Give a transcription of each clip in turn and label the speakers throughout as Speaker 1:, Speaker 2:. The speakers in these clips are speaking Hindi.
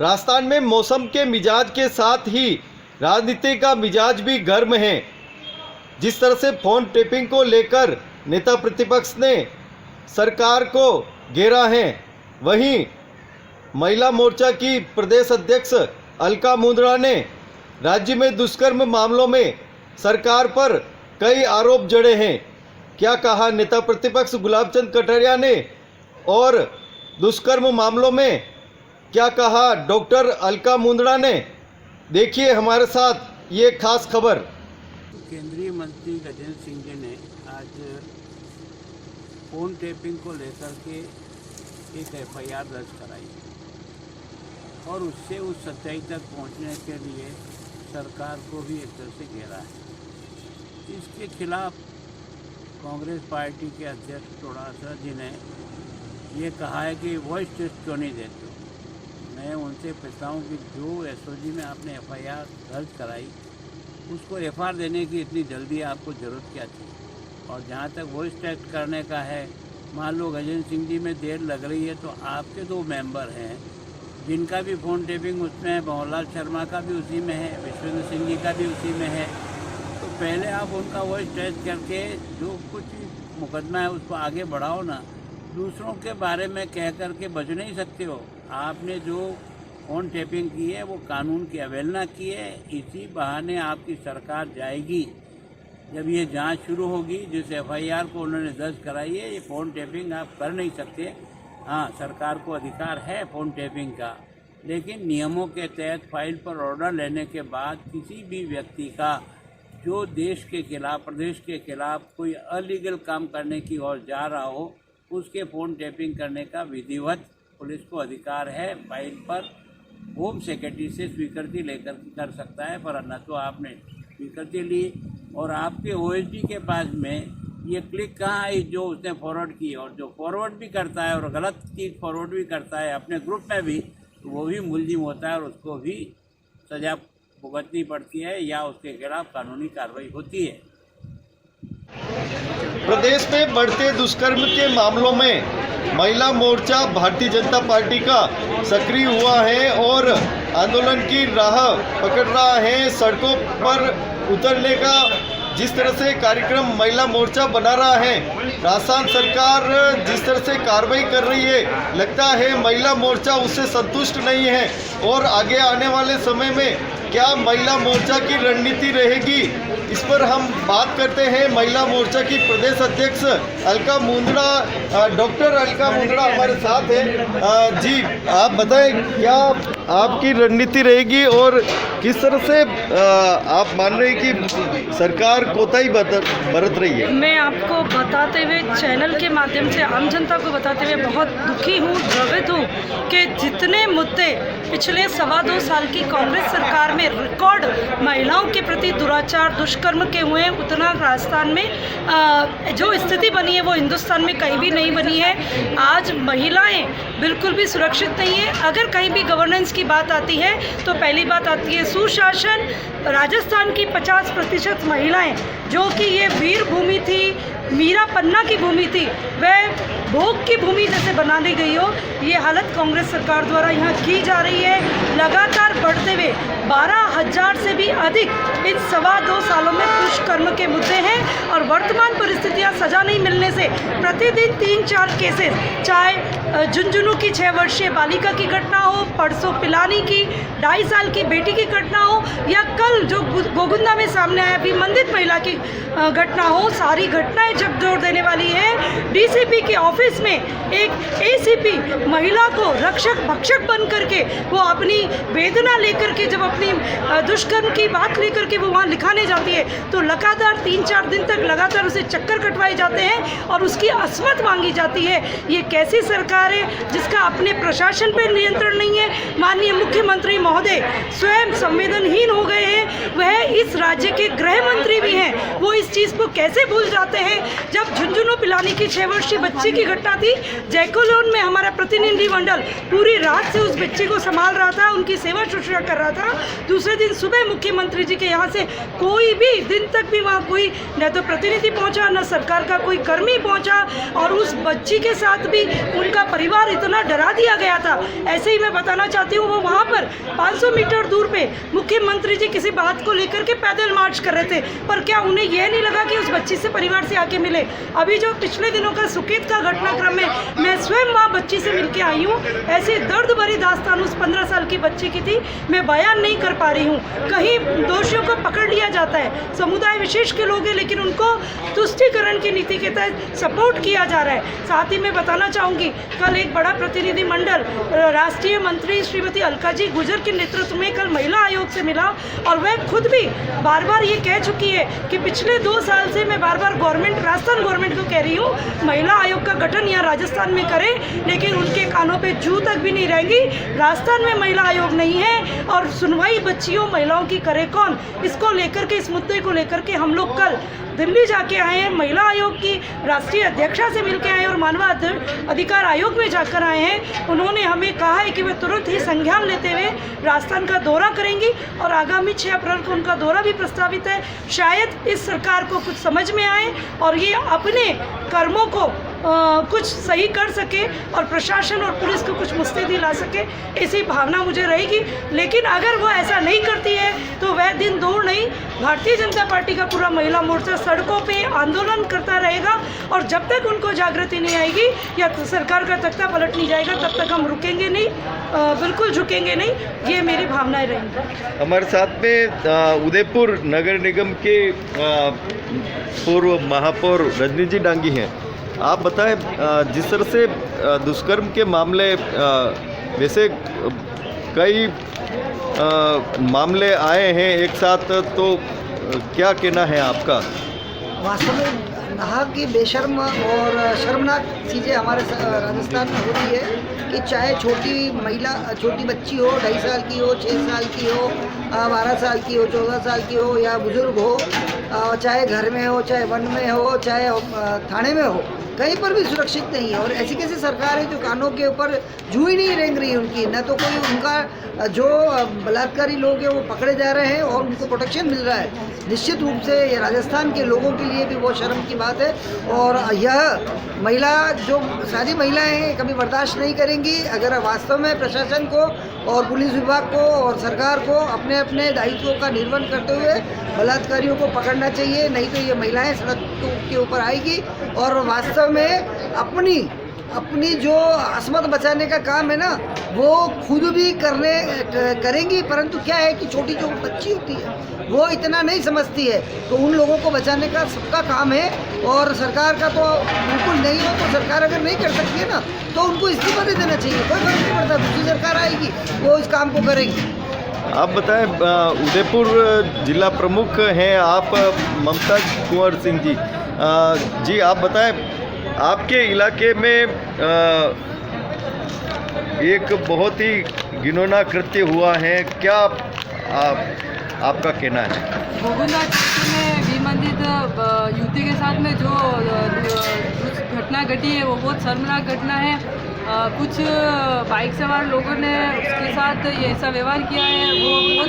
Speaker 1: राजस्थान में मौसम के मिजाज के साथ ही राजनीति का मिजाज भी गर्म है। जिस तरह से फोन टेपिंग को लेकर नेता प्रतिपक्ष ने सरकार को घेरा है, वहीं महिला मोर्चा की प्रदेश अध्यक्ष अलका मुंदड़ा ने राज्य में दुष्कर्म मामलों में सरकार पर कई आरोप जड़े हैं। क्या कहा नेता प्रतिपक्ष गुलाब चंद कटारिया ने और दुष्कर्म मामलों में क्या कहा डॉक्टर अलका मुंदड़ा ने, देखिए हमारे साथ ये खास खबर।
Speaker 2: केंद्रीय मंत्री गजेंद्र सिंह जी ने आज फोन टेपिंग को लेकर के एक एफआईआर दर्ज कराई और उससे उस सच्चाई तक पहुंचने के लिए सरकार को भी एक तरह से घेरा है। इसके खिलाफ कांग्रेस पार्टी के अध्यक्ष चौटाला जी ने ये कहा है कि वॉइस टेस्ट क्यों नहीं देते हो। मैं उनसे पूछता हूँ कि जो एसओजी में आपने एफआईआर दर्ज कराई उसको एफआईआर देने की इतनी जल्दी आपको ज़रूरत क्या थी। और जहाँ तक वॉइस टेस्ट करने का है, मान लो गजेंद्र सिंह जी में देर लग रही है तो आपके दो मेंबर हैं जिनका भी फ़ोन टेपिंग उसमें है, भंवरलाल शर्मा का भी उसी में है, विश्वेंद्र सिंह जी का भी उसी में है। तो पहले आप उनका वॉइस टेस्ट करके जो कुछ मुकदमा है उसको आगे बढ़ाओ ना। दूसरों के बारे में कह करके बच नहीं सकते हो। आपने जो फ़ोन टेपिंग की है वो कानून की अवहेलना की है। इसी बहाने आपकी सरकार जाएगी जब ये जांच शुरू होगी। जिस एफआईआर को उन्होंने दर्ज कराई है, ये फ़ोन टेपिंग आप कर नहीं सकते। हाँ, सरकार को अधिकार है फ़ोन टेपिंग का, लेकिन नियमों के तहत फाइल पर ऑर्डर लेने के बाद किसी भी व्यक्ति का जो देश के खिलाफ, प्रदेश के खिलाफ कोई अलीगल काम करने की ओर जा रहा हो, उसके फ़ोन टेपिंग करने का विधिवत पुलिस को अधिकार है। फाइल पर होम सेक्रेटरी से स्वीकृति लेकर कर सकता है, पर न तो आपने स्वीकृति ली और आपके ओएसडी के पास में ये क्लिक कहाँ आई जो उसने फॉरवर्ड की। और जो फॉरवर्ड भी करता है और गलत चीज़ फॉरवर्ड भी करता है अपने ग्रुप में भी, तो वो भी मुलजिम होता है और उसको भी सज़ा भुगतनी पड़ती है या उसके खिलाफ कानूनी कार्रवाई होती है।
Speaker 1: प्रदेश में बढ़ते दुष्कर्म के मामलों में महिला मोर्चा भारतीय जनता पार्टी का सक्रिय हुआ है और आंदोलन की राह पकड़ रहा है। सड़कों पर उतरने का जिस तरह से कार्यक्रम महिला मोर्चा बना रहा है, राजस्थान सरकार जिस तरह से कार्रवाई कर रही है, लगता है महिला मोर्चा उससे संतुष्ट नहीं है। और आगे आने वाले समय में क्या महिला मोर्चा की रणनीति रहेगी, इस पर हम बात करते हैं। महिला मोर्चा की प्रदेश अध्यक्ष अलका मुंदड़ा, डॉक्टर अलका मुंदड़ा हमारे साथ है। जी, आप बताएं क्या आपकी रणनीति रहेगी और किस तरह से आप मान रहे हैं कि सरकार कोताही बरत रही है।
Speaker 3: मैं आपको बताते हुए, चैनल के माध्यम से आम जनता को बताते हुए बहुत दुखी हूँ, द्रवित हूँ कि जितने मुद्दे पिछले 2.25 साल की कांग्रेस सरकार में रिकॉर्ड महिलाओं के प्रति दुराचार, दुष्कर्म के हुए हैं, उतना राजस्थान में जो स्थिति बनी है वो हिंदुस्तान में कहीं भी नहीं बनी है। आज महिलाएं बिल्कुल भी सुरक्षित नहीं है। अगर कहीं भी गवर्नेंस की बात आती है तो पहली बात आती है सुशासन। राजस्थान की 50% महिलाएं, जो कि ये वीर भूमि थी, मीरा पन्ना की भूमि थी, वह भोग की भूमि जैसे बना ली गई हो, ये हालत कांग्रेस सरकार द्वारा यहाँ की जा रही है। लगातार बढ़ते हुए 12,000 से भी अधिक इन 2.25 सालों में दुष्कर्म के मुद्दे हैं और वर्तमान परिस्थितियाँ सजा नहीं मिलने से प्रतिदिन 3-4 केसेस, चाहे झुंझुनू की 6 वर्षीय बालिका की घटना हो, परसों पिलानी की 2.5 साल की बेटी की घटना हो, या कल जो गोगुंदा में सामने आया विमंदित महिला की घटना हो, सारी घटनाएं झकझोर देने वाली है। डीसीपी के ऑफिस में एक एसीपी महिला को रक्षक भक्षक बन करके वो अपनी वेदना लेकर के, जब अपनी दुष्कर्म की बात लेकर के वो वहाँ लिखाने जाती है तो लगातार 3-4 दिन तक लगातार उसे चक्कर कटवाए जाते हैं और उसकी असमत मांगी जाती है। ये कैसी सरकार है जिसका अपने प्रशासन पर नियंत्रण नहीं है। माननीय मुख्यमंत्री महोदय स्वयं संवेदनहीन हो गए हैं। वह इस राज्य के गृह मंत्री भी हैं, वो इस चीज़ को कैसे भूल जाते हैं। जब झुंझुनू पिलानी की 6 वर्षीय बच्ची की घटना थी, जयकोलोन में हमारा प्रतिनिधिमंडल पूरी रात से उस बच्चे को संभाल रहा था, उनकी सेवा शुश्रूषा कर रहा था दूसरे दिन सुबह मुख्यमंत्री जी के यहाँ से कोई भी दिन तक भी वहाँ कोई न तो प्रतिनिधि पहुँचा, न सरकार का कोई कर्मी पहुँचा, और उस बच्ची के साथ भी उनका परिवार इतना डरा दिया गया था। ऐसे ही मैं बताना चाहती हूँ, वो वहाँ पर 500 मीटर दूर पे मुख्यमंत्री जी किसी बात को लेकर के पैदल मार्च कर रहे थे, पर क्या उन्हें यह नहीं लगा कि उस बच्ची से परिवार से आके मिले। अभी जो पिछले दिनों का सुकेत का घटनाक्रम में मैं स्वयं वहाँ बच्ची से मिलके आई हूँ, ऐसी दर्द भरी दास्तान उस 15 साल की बच्ची की थी, मैं बयान नहीं कर पा रही हूँ। कहीं दोषियों को पकड़ लिया जाता है, समुदाय विशेष के लोग हैं, लेकिन उनको तुष्टीकरण की नीति के तहत सपोर्ट किया जा रहा है। साथ ही मैं बताना चाहूँगी, कल एक बड़ा प्रतिनिधिमंडल राष्ट्रीय मंत्री श्रीमती अलका जी गुजर के नेतृत्व में कल महिला आयोग से मिला, और वह खुद भी बार बार ये कह चुकी है कि पिछले 2 साल से मैं बार बार राजस्थान गवर्नमेंट को कह रही हूँ महिला आयोग का गठन यहाँ राजस्थान में करें, लेकिन उनके कानों पे जू तक भी नहीं रहेंगी। राजस्थान में महिला आयोग नहीं है, और सुनवाई बच्चियों महिलाओं की करे कौन, इसको लेकर के, इस मुद्दे को लेकर के हम लोग कल दिल्ली जाके आए हैं। महिला आयोग की राष्ट्रीय अध्यक्षा से मिलकर आए और मानव अधिकार आयोग में जाकर आए हैं। उन्होंने हमें कहा है कि वे तुरंत ही संज्ञान लेते हुए राजस्थान का दौरा करेंगी, और आगामी 6 अप्रैल को उनका दौरा भी प्रस्तावित है। शायद इस सरकार को कुछ समझ में आए और ये अपने कर्मों को कुछ सही कर सके, और प्रशासन और पुलिस को कुछ मुस्तैदी ला सके, ऐसी भावना मुझे रहेगी। लेकिन अगर वो ऐसा नहीं करती है तो वह दिन दूर नहीं, भारतीय जनता पार्टी का पूरा महिला मोर्चा सड़कों पे आंदोलन करता रहेगा, और जब तक उनको जागृति नहीं आएगी या सरकार का तख्ता पलट नहीं जाएगा, तब तक हम रुकेंगे नहीं, बिल्कुल झुकेंगे नहीं। ये मेरी भावनाएं रहेंगी।
Speaker 1: हमारे साथ में उदयपुर नगर निगम के पूर्व महापौर रजनी जी डांगी हैं। आप बताएं, जिस तरह से दुष्कर्म के मामले, वैसे कई मामले आए हैं एक साथ, तो क्या कहना है आपका?
Speaker 4: वास्तव में नाहक की बेशर्म और शर्मनाक चीज़ें हमारे राजस्थान में हो रही है कि चाहे छोटी बच्ची हो, 2.5 साल की हो, 6 साल की हो, 12 साल की हो, 14 साल की हो, या बुजुर्ग हो, चाहे घर में हो, चाहे वन में हो, चाहे थाने में हो, कहीं पर भी सुरक्षित नहीं है। और ऐसी कैसी सरकार है जो कानों के ऊपर जू ही नहीं रेंग रही उनकी, न तो कोई उनका जो बलात्कारी लोग हैं वो पकड़े जा रहे हैं और उनको प्रोटेक्शन मिल रहा है। निश्चित रूप से ये राजस्थान के लोगों के लिए भी बहुत शर्म की बात है, और यह महिला, जो सारी महिलाएं हैं, कभी बर्दाश्त नहीं करेंगी अगर वास्तव में प्रशासन को और पुलिस विभाग को और सरकार को अपने अपने दायित्वों का निर्वहन करते हुए बलात्कारियों को पकड़ना चाहिए। नहीं तो ये महिलाएं सड़क के ऊपर आएगी और वास्तव में अपनी जो असमत बचाने का काम है ना, वो खुद भी करेंगी, परंतु क्या है कि छोटी जो बच्ची होती है वो इतना नहीं समझती है, तो उन लोगों को बचाने का सबका काम है। और सरकार का तो बिल्कुल नहीं हो, तो सरकार अगर नहीं कर सकती है ना, तो उनको इस्तीफा दे देना चाहिए, कोई फर्क नहीं पड़ता, दूसरी सरकार आएगी वो इस काम को करेगी।
Speaker 1: आप बताएं, उदयपुर जिला प्रमुख हैं आप, ममता कुंवर सिंह जी। जी आप बताएं, आपके इलाके में एक बहुत ही घिनौना कृत्य हुआ है, क्या आपका कहना है?
Speaker 5: गोविंदा में विमंदित युवती के साथ में जो घटना घटी है वो बहुत शर्मनाक घटना है। कुछ बाइक सवार लोगों ने उसके साथ ये ऐसा व्यवहार किया है, वो बहुत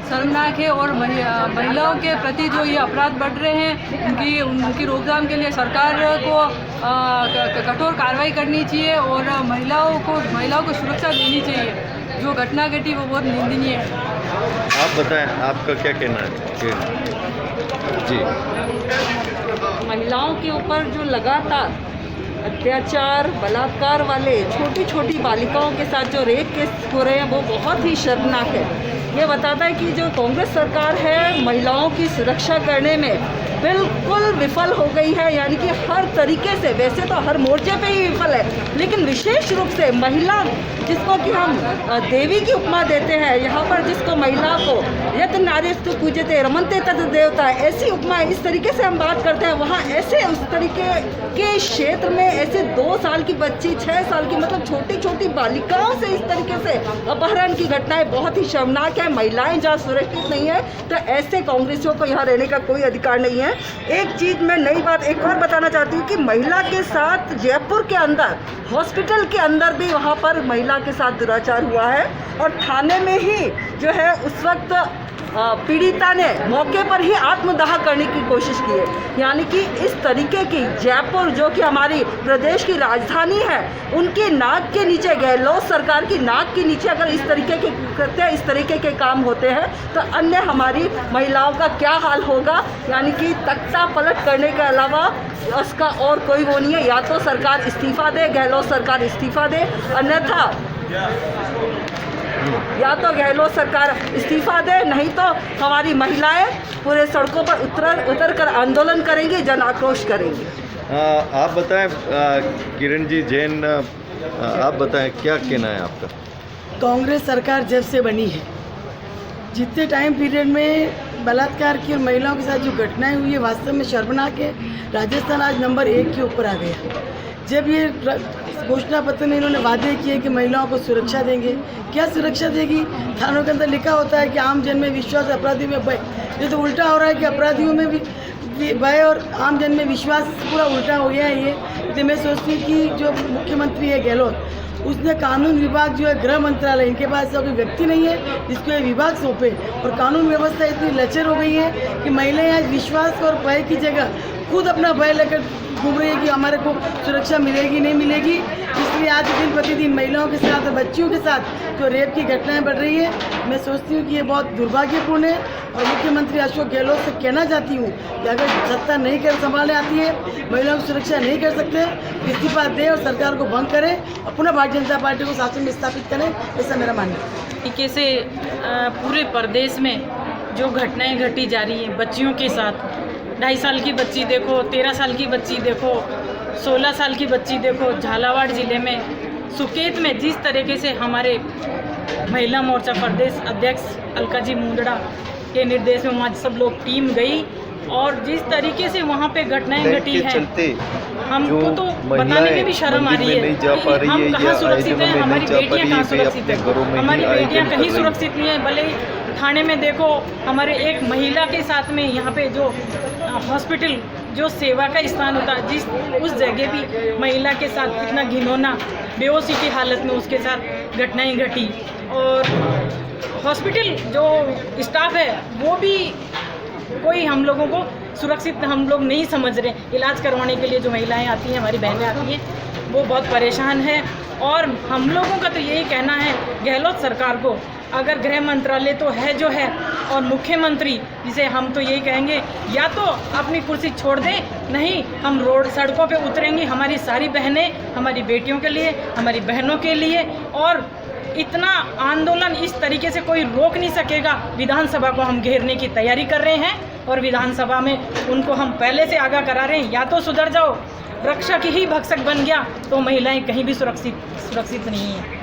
Speaker 5: शर्मनाक है। और महिलाओं के प्रति जो ये अपराध बढ़ रहे हैं, उनकी रोकथाम के लिए सरकार को कठोर कार्रवाई करनी चाहिए और महिलाओं को सुरक्षा देनी चाहिए। जो घटना घटी वो बहुत निंदनीय है।
Speaker 1: आप बताएं, आपका क्या कहना है? जी,
Speaker 6: महिलाओं के ऊपर जो लगातार अत्याचार, बलात्कार वाले छोटी छोटी बालिकाओं के साथ जो रेप केस हो रहे हैं वो बहुत ही शर्मनाक है। ये बताता है कि जो कांग्रेस सरकार है महिलाओं की सुरक्षा करने में बिल्कुल विफल हो गई है, यानी कि हर तरीके से, वैसे तो हर मोर्चे पे ही विफल है, लेकिन विशेष रूप से महिला, जिसको कि हम देवी की उपमा देते हैं, यहाँ पर जिसको महिला को यत नारीस्तु पूज्यते रमन्ते तद देवता, ऐसी उपमा इस तरीके से हम बात करते हैं, वहाँ ऐसे उस तरीके के क्षेत्र में ऐसे 2 साल की बच्ची, 6 साल की, मतलब छोटी छोटी बालिकाओं से इस तरीके से अपहरण की घटनाएं बहुत ही शर्मनाक है। महिलाएं जहाँ सुरक्षित नहीं है तो ऐसे कांग्रेसियों को यहाँ रहने का कोई अधिकार नहीं है। हैं। एक चीज़ मैं नई बात एक और बताना चाहती हूँ कि महिला के साथ जयपुर के अंदर हॉस्पिटल के अंदर भी वहाँ पर महिला के साथ दुराचार हुआ है और थाने में ही जो है उस वक्त पीड़िता ने मौके पर ही आत्मदाह करने की कोशिश की है। यानी कि इस तरीके की जयपुर जो कि हमारी प्रदेश की राजधानी है, उनके नाक के नीचे गहलोत सरकार की नाक के नीचे अगर इस तरीके के कृत्य इस तरीके के काम होते हैं तो अन्य हमारी महिलाओं का क्या हाल होगा। यानी कि तख्ता पलट करने के अलावा उसका और कोई वो नहीं है। या तो सरकार इस्तीफ़ा दे, गहलोत सरकार इस्तीफ़ा दे, अन्यथा या तो गहलोत सरकार इस्तीफ़ा दे, नहीं तो हमारी महिलाएं पूरे सड़कों पर उतर कर आंदोलन करेंगी, जन आक्रोश करेंगी।
Speaker 1: आप बताएं किरण जी जैन, आप बताएं क्या कहना है आपका?
Speaker 7: कांग्रेस सरकार जब से बनी है, जितने टाइम पीरियड में बलात्कार की और महिलाओं के साथ जो घटनाएं हुई है वास्तव में शर्मनाक है। राजस्थान आज नंबर 1 के ऊपर आ गया। जब ये घोषणा पत्र में इन्होंने वादे किए कि महिलाओं को सुरक्षा देंगे, क्या सुरक्षा देगी? थानों के अंदर लिखा होता है कि आम जन में विश्वास, अपराधियों में भय। ये तो उल्टा हो रहा है कि अपराधियों में भी भय और आम जन में विश्वास, पूरा उल्टा हो गया है ये। तो मैं सोचती हूँ कि जो मुख्यमंत्री है गहलोत, उसने कानून विभाग जो है गृह मंत्रालय, इनके पास ऐसा कोई व्यक्ति नहीं है जिसको ये विभाग सौंपे। और कानून व्यवस्था इतनी लचर हो गई है कि महिलाएं आज विश्वास और भय की जगह खुद अपना भय लेकर घूम रही है कि हमारे को सुरक्षा मिलेगी नहीं मिलेगी। इसलिए आज दिन प्रतिदिन महिलाओं के साथ और बच्चियों के साथ जो रेप की घटनाएं बढ़ रही है, मैं सोचती हूँ कि ये बहुत दुर्भाग्यपूर्ण है। और मुख्यमंत्री अशोक गहलोत से कहना चाहती हूँ कि अगर सत्ता नहीं कर संभालने आती है, महिलाओं की सुरक्षा नहीं कर सकते, इस्तीफा दें और सरकार को भंग करें और पुनः भारतीय जनता पार्टी को शासन में स्थापित करें, ऐसा मेरा मानना है।
Speaker 3: तरीके से पूरे प्रदेश में जो घटनाएं घटी जा रही हैं बच्चियों के साथ, 2.5 साल की बच्ची देखो, 13 साल की बच्ची देखो, 16 साल की बच्ची देखो, झालावाड़ ज़िले में सुकेत में जिस तरीके से हमारे महिला मोर्चा प्रदेश अध्यक्ष अलका जी मुंदड़ा के निर्देश में वहाँ सब लोग टीम गई और जिस तरीके से वहाँ पे घटनाएं घटी है, हमको तो बताने में भी शर्म आ रही है कि हम कहाँ सुरक्षित हैं, हमारी बेटियाँ कहाँ सुरक्षित हैं। हमारी बेटियाँ कहीं सुरक्षित नहीं है। भले थाने में देखो, हमारे एक महिला के साथ में यहाँ पे जो हॉस्पिटल जो सेवा का स्थान होता है, जिस उस जगह भी महिला के साथ इतना घिनौना बेहोशी की हालत में उसके साथ घटनाएं घटी। और हॉस्पिटल जो स्टाफ है वो भी कोई हम लोगों को सुरक्षित हम लोग नहीं समझ रहे। इलाज करवाने के लिए जो महिलाएं आती हैं, हमारी बहनें आती हैं, वो बहुत परेशान हैं। और हम लोगों का तो यही कहना है गहलोत सरकार को, अगर गृह मंत्रालय तो है जो है और मुख्यमंत्री जिसे हम तो यही कहेंगे या तो अपनी कुर्सी छोड़ दें, नहीं हम रोड सड़कों पे उतरेंगे हमारी सारी बहनें, हमारी बेटियों के लिए, हमारी बहनों के लिए। और इतना आंदोलन इस तरीके से कोई रोक नहीं सकेगा। विधानसभा को हम घेरने की तैयारी कर रहे हैं और विधानसभा में उनको हम पहले से आगाह करा रहे हैं, या तो सुधर जाओ, रक्षक ही भक्षक बन गया तो महिलाएं कहीं भी सुरक्षित नहीं हैं।